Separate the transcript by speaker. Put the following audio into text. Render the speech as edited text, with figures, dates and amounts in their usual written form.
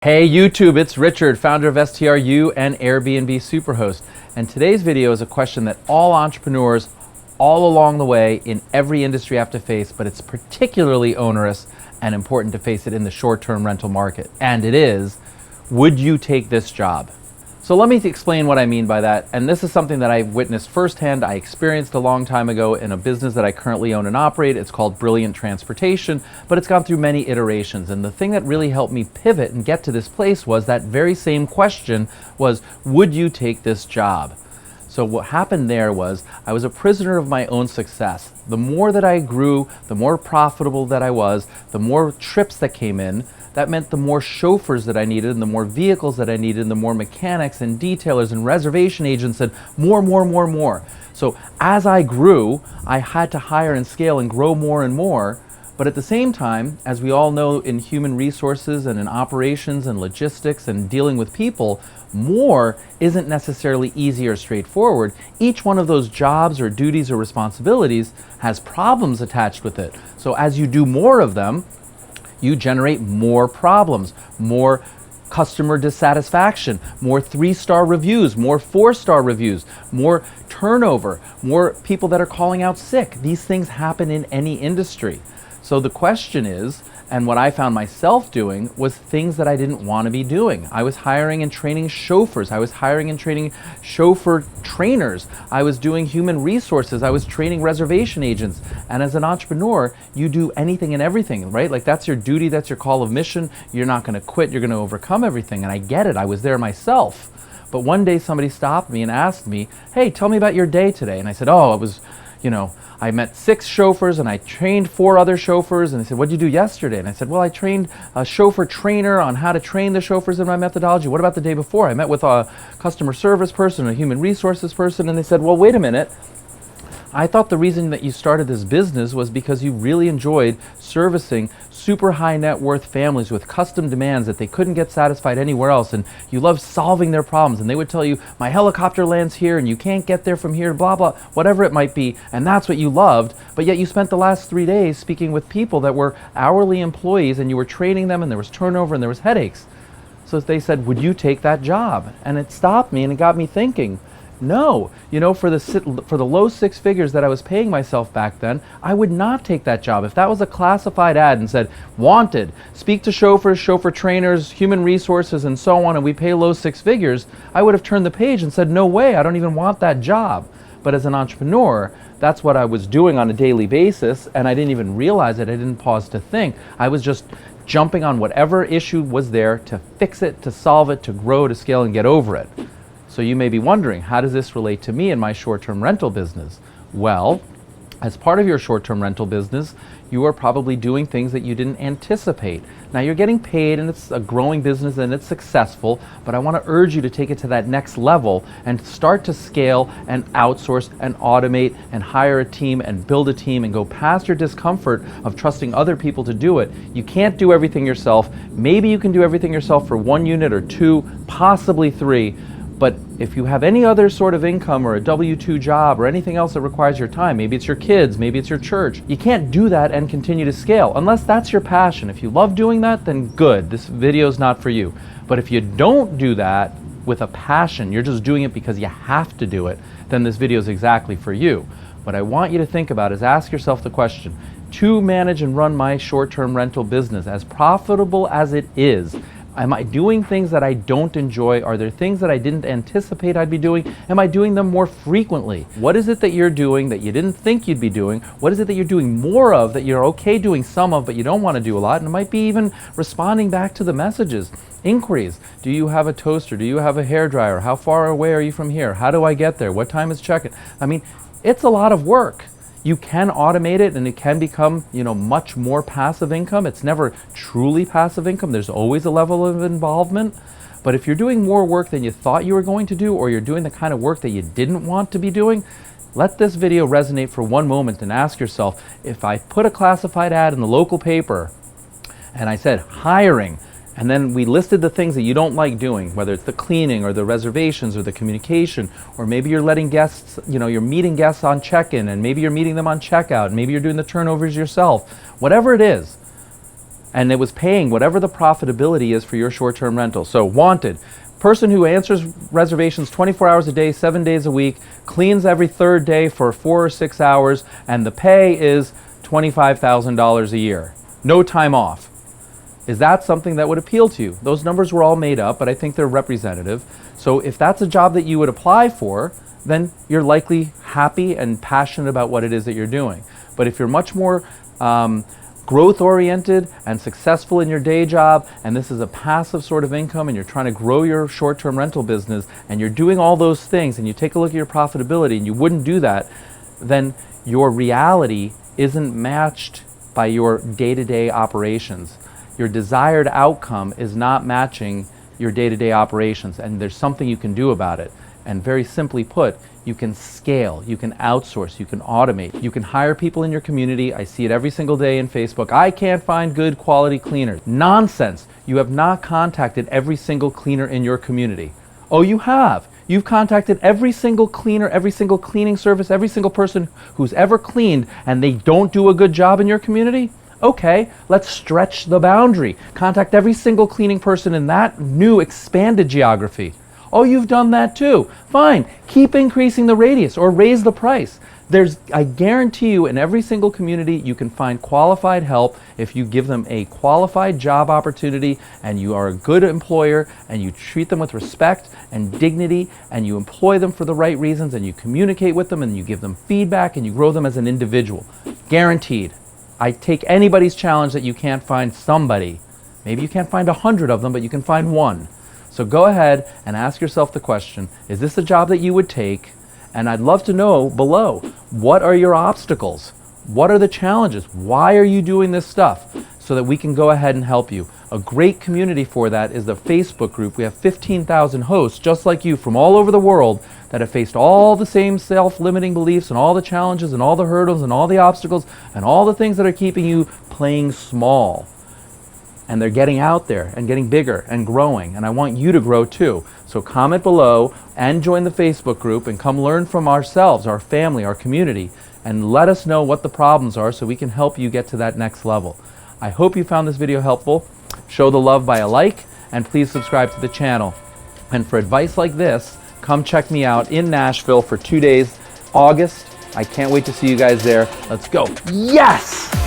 Speaker 1: Hey YouTube, it's Richard, founder of STRU and Airbnb Superhost. And today's video is a question that all entrepreneurs all along the way in every industry have to face, but it's particularly onerous and important to face it in the short-term rental market. And it is, would you take this job? So let me explain what I mean by that. And this is something that I witnessed firsthand. I experienced a long time ago in a business that I currently own and operate. It's called Brilliant Transportation, but it's gone through many iterations. And the thing that really helped me pivot and get to this place was that very same question was, would you take this job? So what happened there was I was a prisoner of my own success. The more that I grew, the more profitable that I was, the more trips that came in. That meant the more chauffeurs that I needed and the more vehicles that I needed and the more mechanics and detailers and reservation agents and more. So as I grew, I had to hire and scale and grow more and more. But at the same time, as we all know in human resources and in operations and logistics and dealing with people, more isn't necessarily easy or straightforward. Each one of those jobs or duties or responsibilities has problems attached with it. So as you do more of them, you generate more problems, more customer dissatisfaction, more 3-star reviews, more 4-star reviews, more turnover, more people that are calling out sick. These things happen in any industry. So the question is, and what I found myself doing was things that I didn't want to be doing. I was hiring and training chauffeurs. I was hiring and training chauffeur trainers. I was doing human resources. I was training reservation agents. And as an entrepreneur, you do anything and everything, right? Like that's your duty, that's your call of mission. You're not going to quit. You're going to overcome everything. And I get it. I was there myself. But one day somebody stopped me and asked me, hey, tell me about your day today. And I said, oh, it was, I met 6 chauffeurs and I trained 4 other chauffeurs. And they said, what'd you do yesterday? And I said, well, I trained a chauffeur trainer on how to train the chauffeurs in my methodology. What about the day before? I met with a customer service person, a human resources person. And they said, well, wait a minute. I thought the reason that you started this business was because you really enjoyed servicing super high net worth families with custom demands that they couldn't get satisfied anywhere else, and you loved solving their problems. And they would tell you, my helicopter lands here and you can't get there from here, blah, blah, whatever it might be. And that's what you loved. But yet you spent the last 3 days speaking with people that were hourly employees and you were training them and there was turnover and there was headaches. So they said, would you take that job? And it stopped me and it got me thinking, no, for the low 6 figures that I was paying myself back then, I would not take that job. If that was a classified ad and said, wanted, speak to chauffeurs, chauffeur trainers, human resources, and so on, and we pay low 6 figures, I would have turned the page and said, no way, I don't even want that job. But as an entrepreneur, that's what I was doing on a daily basis, and I didn't even realize it. I didn't pause to think. I was just jumping on whatever issue was there to fix it, to solve it, to grow, to scale, and get over it. So you may be wondering, how does this relate to me in my short-term rental business? Well, as part of your short-term rental business, you are probably doing things that you didn't anticipate. Now you're getting paid and it's a growing business and it's successful, but I want to urge you to take it to that next level and start to scale and outsource and automate and hire a team and build a team and go past your discomfort of trusting other people to do it. You can't do everything yourself. Maybe you can do everything yourself for 1 unit or 2, possibly 3. But if you have any other sort of income or a W-2 job or anything else that requires your time, maybe it's your kids, maybe it's your church, you can't do that and continue to scale unless that's your passion. If you love doing that, then good, this video is not for you. But if you don't do that with a passion, you're just doing it because you have to do it, then this video is exactly for you. What I want you to think about is ask yourself the question, to manage and run my short-term rental business, as profitable as it is, am I doing things that I don't enjoy? Are there things that I didn't anticipate I'd be doing? Am I doing them more frequently? What is it that you're doing that you didn't think you'd be doing? What is it that you're doing more of that you're okay doing some of but you don't want to do a lot? And it might be even responding back to the messages. Inquiries. Do you have a toaster? Do you have a hairdryer? How far away are you from here? How do I get there? What time is check-in? I mean, it's a lot of work. You can automate it and it can become, much more passive income. It's never truly passive income. There's always a level of involvement. But if you're doing more work than you thought you were going to do, or you're doing the kind of work that you didn't want to be doing, let this video resonate for one moment and ask yourself, if I put a classified ad in the local paper and I said hiring, and then we listed the things that you don't like doing, whether it's the cleaning or the reservations or the communication, or maybe you're letting guests, you're meeting guests on check-in and maybe you're meeting them on checkout, maybe you're doing the turnovers yourself, whatever it is, and it was paying whatever the profitability is for your short-term rental. So wanted, person who answers reservations 24 hours a day, 7 days a week, cleans every third day for 4 or 6 hours, and the pay is $25,000 a year. No time off. Is that something that would appeal to you? Those numbers were all made up, but I think they're representative. So if that's a job that you would apply for, then you're likely happy and passionate about what it is that you're doing. But if you're much more growth-oriented and successful in your day job, and this is a passive sort of income, and you're trying to grow your short-term rental business, and you're doing all those things, and you take a look at your profitability, and you wouldn't do that, then your reality isn't matched by your day-to-day operations. Your desired outcome is not matching your day-to-day operations, and there's something you can do about it. And very simply put, you can scale, you can outsource, you can automate, you can hire people in your community. I see it every single day in Facebook. I can't find good quality cleaners. Nonsense. You have not contacted every single cleaner in your community. Oh, you have. You've contacted every single cleaner, every single cleaning service, every single person who's ever cleaned, and they don't do a good job in your community? Okay, let's stretch the boundary. Contact every single cleaning person in that new expanded geography. Oh, you've done that too. Fine, keep increasing the radius or raise the price. I guarantee you in every single community you can find qualified help if you give them a qualified job opportunity and you are a good employer and you treat them with respect and dignity and you employ them for the right reasons and you communicate with them and you give them feedback and you grow them as an individual. Guaranteed. I take anybody's challenge that you can't find somebody. Maybe you can't find 100 of them, but you can find one. So go ahead and ask yourself the question, is this a job that you would take? And I'd love to know below, what are your obstacles? What are the challenges? Why are you doing this stuff? So that we can go ahead and help you. A great community for that is the Facebook group. We have 15,000 hosts just like you from all over the world that have faced all the same self-limiting beliefs and all the challenges and all the hurdles and all the obstacles and all the things that are keeping you playing small. And they're getting out there and getting bigger and growing, and I want you to grow too. So comment below and join the Facebook group and come learn from ourselves, our family, our community, and let us know what the problems are so we can help you get to that next level. I hope you found this video helpful. Show the love by a like, and please subscribe to the channel. And for advice like this, come check me out in Nashville for 2 days, August. I can't wait to see you guys there. Let's go. Yes!